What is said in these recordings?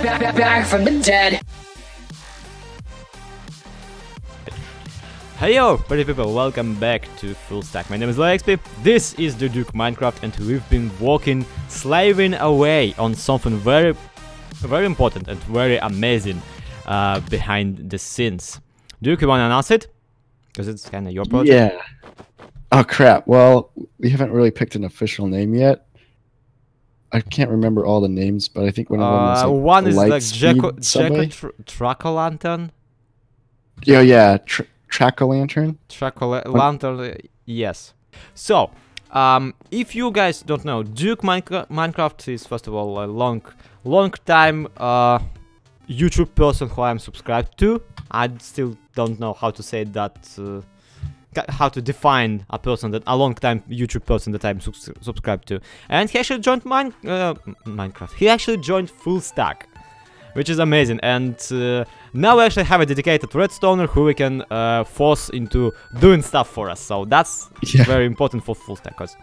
back from the dead. Hey yo, pretty people, welcome back to FullStack. My name is ZloYxp, this is TheDukeMinecraft, and we've been walking, slaving away on something very important and very amazing behind the scenes. Duke, you wanna announce it? Because it's kinda your project. Yeah. Oh crap, well, we haven't really picked an official name yet. I can't remember all the names, but I think one of them one is like LightSpeed Track-O-Lantern. Yeah, Track-O-Lantern. Track-O-Lantern, yes. So, if you guys don't know, TheDukeMinecraft is first of all a long time YouTube person who I'm subscribed to. I still don't know how to say that, how to define a long time YouTube person that I'm subscribed to. And he actually joined Minecraft. He actually joined FullStack, which is amazing. And now we actually have a dedicated redstoner who we can force into doing stuff for us. So that's very important for FullStack. Because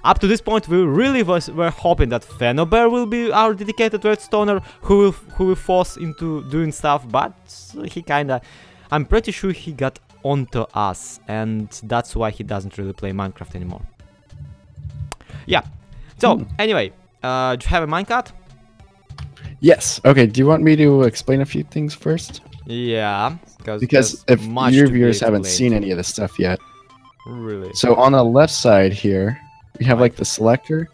up to this point, we really were hoping that Fenobear will be our dedicated redstoner who will force into doing stuff. But he kinda, I'm pretty sure he got onto us, and that's why he doesn't really play Minecraft anymore. Yeah. So anyway, do you have a minecart? Yes. Okay. Do you want me to explain a few things first? Yeah. Because if your viewers haven't seen any of this stuff yet. Really. So on the left side here, we have like the selector.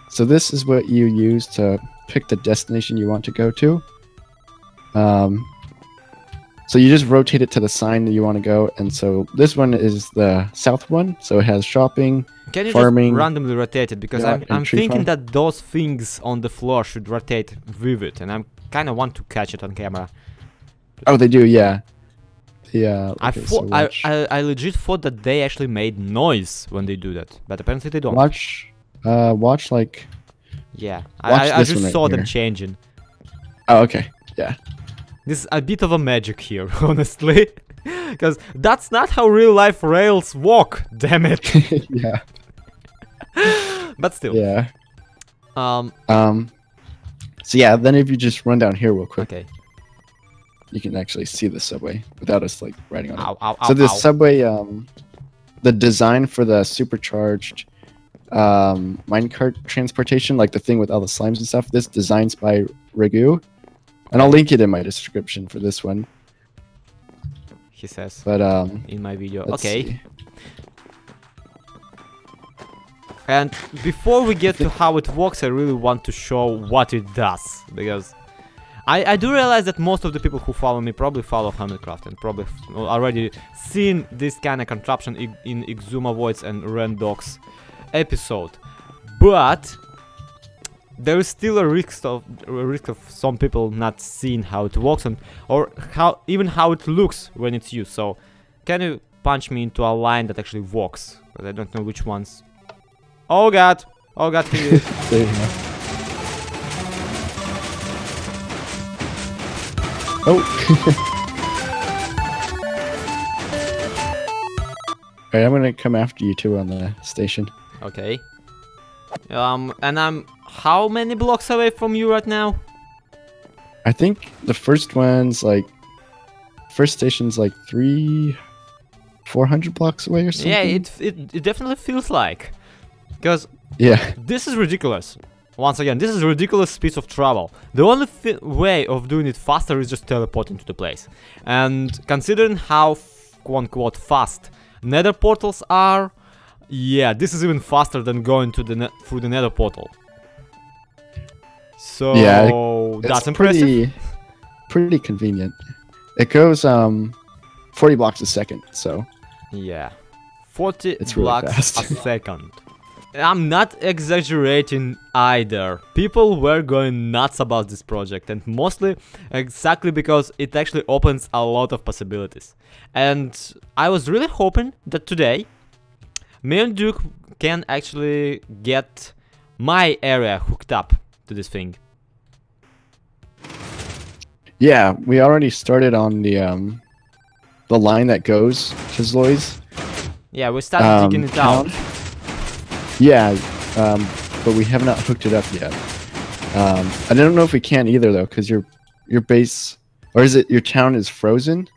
So this is what you use to pick the destination you want to go to. So you just rotate it to the sign that you want to go, and so this one is the south one, so it has shopping, Can you farming, just randomly rotate it? Because I'm thinking that those things on the floor should rotate with it, and I kind of want to catch it on camera. Oh, they do, yeah. Yeah. Okay, I legit thought that they actually made noise when they do that, but apparently they don't. Watch like... Yeah, I just saw them changing. Oh, okay, yeah. This is a bit of a magic here, honestly, because that's not how real-life rails walk. Damn it! Yeah. But still. Yeah. So yeah, then if you just run down here real quick, okay, you can actually see the subway without us like riding on it. So So the subway, the design for the supercharged minecart transportation, like the thing with all the slimes and stuff, this design's by Ragu. And I'll link it in my description for this one. He says, but in my video. Okay. See. And before we get to how it works, I really want to show what it does, because I do realize that most of the people who follow me probably follow Hermitcraft and probably already seen this kind of contraption in Exuma Voids and Randox episode, but there is still a risk of some people not seeing how it works or even how it looks when it's used. So, can you punch me into a line that actually works? Because I don't know which ones. Oh god! Oh god! He is. There you go. Oh. Alright, I'm gonna come after you two on the station. Okay. And I'm how many blocks away from you right now? I think the first one's like, first station's like 400 blocks away or something. Yeah, it definitely feels like, because this is ridiculous. Once again, this is a ridiculous speed of travel. The only way of doing it faster is just teleporting to the place. And considering how quote-unquote fast nether portals are, yeah, this is even faster than going to through the nether portal. So yeah, that's impressive. Pretty convenient. It goes 40 blocks a second, so yeah, 40 it's blocks really a second. I'm not exaggerating either. People were going nuts about this project, and mostly exactly because it actually opens a lot of possibilities. And I was really hoping that today me and Duke can actually get my area hooked up to this thing. Yeah, we already started on the line that goes to ZloYxp. Yeah, we started digging it out. Yeah, but we have not hooked it up yet. I don't know if we can either though, because you're your base, or is it your town is frozen?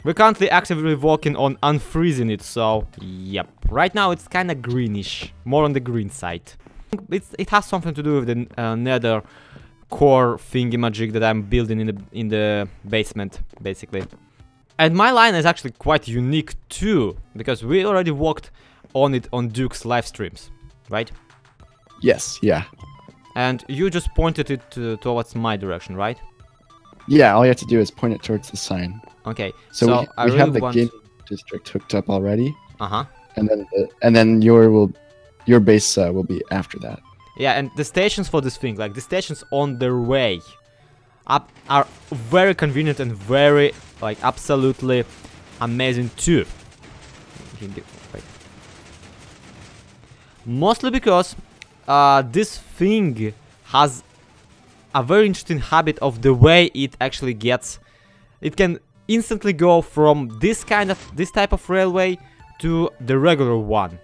We're currently actively working on unfreezing it, so yep. Right now it's kind of greenish, more on the green side. It has something to do with the nether core thingy-magic that I'm building in the basement, basically. And my line is actually quite unique too, because we already worked on it on Duke's live streams, right? Yes, yeah. And you just pointed it towards my direction, right? Yeah, all you have to do is point it towards the sign. Okay, so we really have the gaming district hooked up already. Uh-huh. And then your base will be after that. Yeah, and the stations for this thing, like the stations on their way up, are very convenient and very, like, absolutely amazing too. Wait. Mostly because this thing has a very interesting habit of the way it actually gets. It can instantly go from this type of railway to the regular one.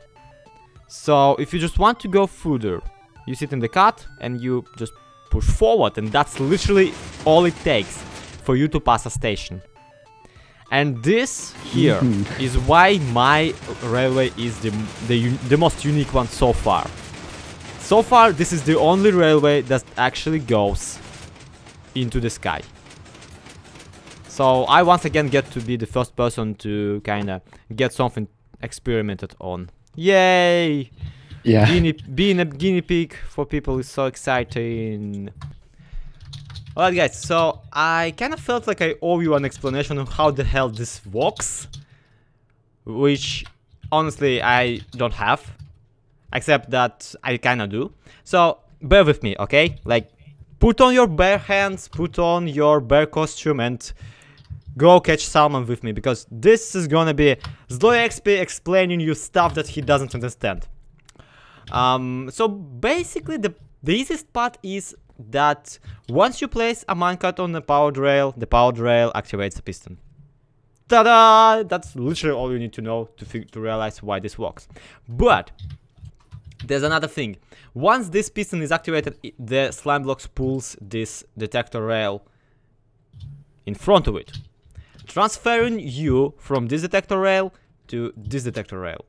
So if you just want to go further, you sit in the cart and you just push forward, and that's literally all it takes for you to pass a station. And this here is why my railway is the most unique one so far. So far, this is the only railway that actually goes into the sky. So I once again get to be the first person to kinda get something experimented on. Yay! Yeah. Being a guinea pig for people is so exciting. Alright guys, so I kinda felt like I owe you an explanation of how the hell this works. Which, honestly, I don't have. Except that I kinda do. So, bear with me, okay? Like, put on your bear hands, put on your bear costume, and go catch salmon with me, because this is gonna be ZloYxp explaining you stuff that he doesn't understand. So basically the easiest part is that once you place a minecart on the powered rail activates the piston. Ta-da! That's literally all you need to know to realize why this works. But there's another thing. Once this piston is activated, the slime blocks pulls this detector rail in front of it, transferring you from this detector rail to this detector rail.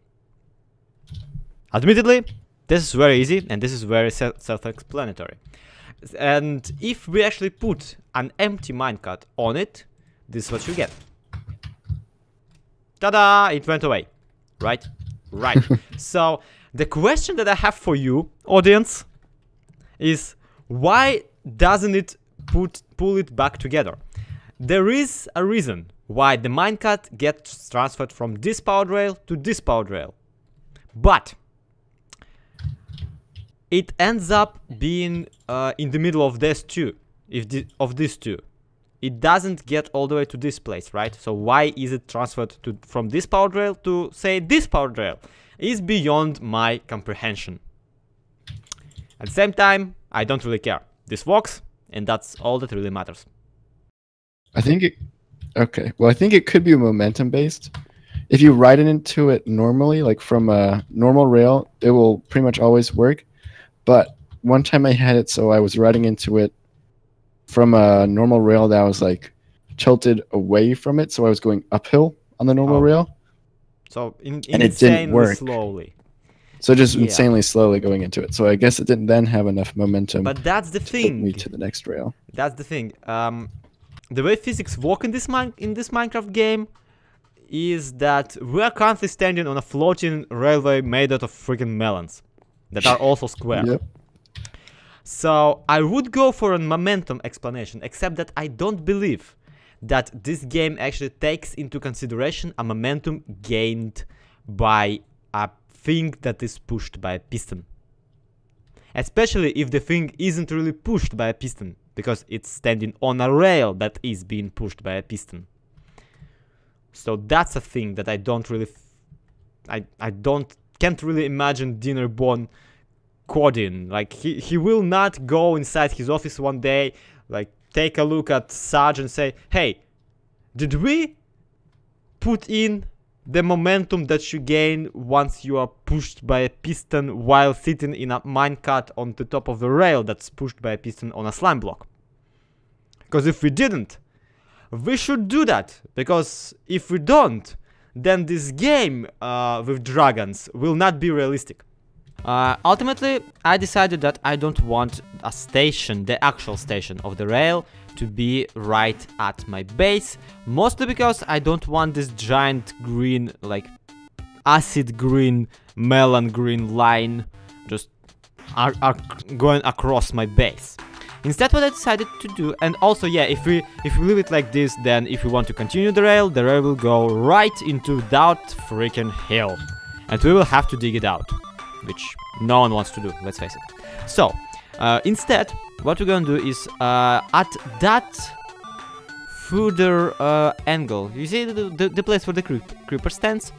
Admittedly, this is very easy and this is very self-explanatory. And if we actually put an empty minecart on it, this is what you get. Ta-da! It went away. Right? Right. So, the question that I have for you, audience, is why doesn't it pull it back together? There is a reason why the minecart gets transferred from this powered rail to this powered rail. But it ends up being in the middle of these two. Of these two. It doesn't get all the way to this place, right? So why is it transferred from this powered rail to, say, this powered rail? Is beyond my comprehension. At the same time, I don't really care. This works, and that's all that really matters. I think it... Okay, well, I think it could be momentum based. If you ride it into it normally, like from a normal rail, it will pretty much always work. But one time I had it so I was riding into it from a normal rail that was like tilted away from it, so I was going uphill on the normal rail. So and it didn't work. Slowly. So just insanely slowly going into it. So I guess it didn't then have enough momentum. But that's the thing. Take me to the next rail. That's the thing. The way physics work in this Minecraft game is that we are currently standing on a floating railway made out of freaking melons that are also square. Yep. So I would go for a momentum explanation, except that I don't believe that this game actually takes into consideration a momentum gained by a thing that is pushed by a piston. Especially if the thing isn't really pushed by a piston, because it's standing on a rail that is being pushed by a piston. So that's a thing that I don't really... can't really imagine Dinnerborn coding. Like, he will not go inside his office one day, like, take a look at Sarge and say, hey, did we put in the momentum that you gain once you are pushed by a piston while sitting in a minecart on the top of the rail that's pushed by a piston on a slime block? Because if we didn't, we should do that. Because if we don't, then this game with dragons will not be realistic. Ultimately, I decided that I don't want a station, the actual station of the rail, to be right at my base. Mostly because I don't want this giant green, like acid green, melon green line just going across my base. Instead, what I decided to do, and also, yeah, if we leave it like this, then if we want to continue the rail will go right into that freaking hill, and we will have to dig it out, which no one wants to do, let's face it. So, instead, what we're gonna do is, at that further angle, you see the place where the creeper stands?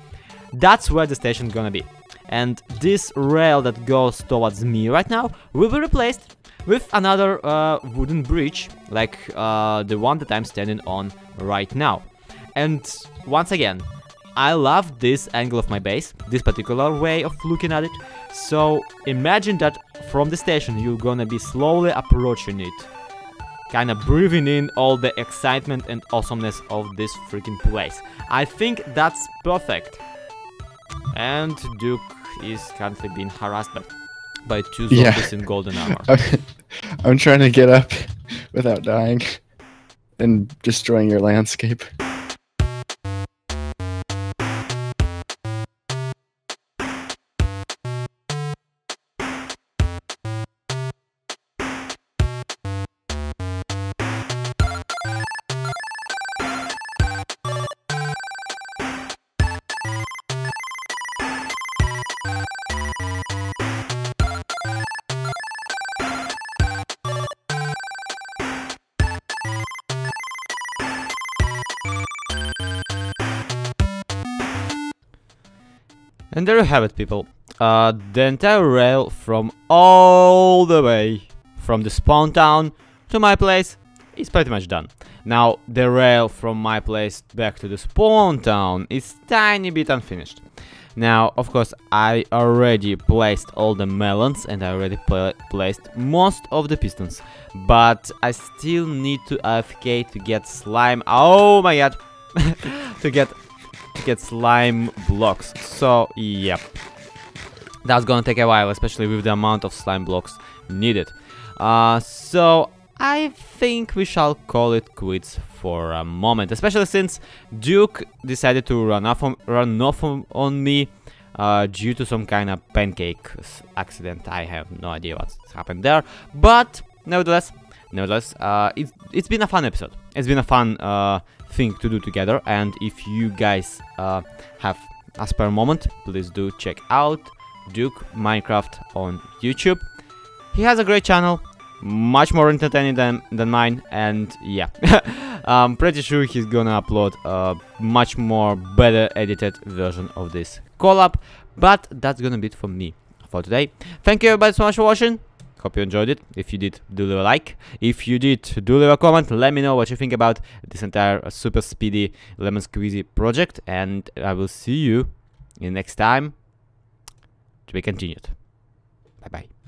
That's where the station gonna be. And this rail that goes towards me right now will be replaced with another wooden bridge, like the one that I'm standing on right now. And once again, I love this angle of my base, this particular way of looking at it. So imagine that from the station you're gonna be slowly approaching it, kind of breathing in all the excitement and awesomeness of this freaking place. I think that's perfect. And Duke is currently being harassed by two zombies in golden armor. I'm trying to get up without dying and destroying your landscape. And there you have it, people. The entire rail from all the way from the spawn town to my place is pretty much done. Now, the rail from my place back to the spawn town is tiny bit unfinished. Now, of course, I already placed all the melons and I already placed most of the pistons. But I still need to AFK to get slime. Oh my god! to get slime blocks. So yeah, that's gonna take a while, especially with the amount of slime blocks needed. So I think we shall call it quits for a moment, especially since Duke decided to run off on me due to some kind of pancake accident. I have no idea what's happened there, but nevertheless, it's been a fun episode. It's been a fun thing to do together, and if you guys have a spare moment, please do check out TheDukeMinecraft on YouTube. He has a great channel, much more entertaining than mine, and yeah, I'm pretty sure he's gonna upload a much more better edited version of this collab. But that's gonna be it from me for today. Thank you everybody so much for watching. Hope you enjoyed it. If you did, do leave a like. If you did, do leave a comment. Let me know what you think about this entire super speedy lemon squeezy project, and I will see you in next time to be continued. Bye bye.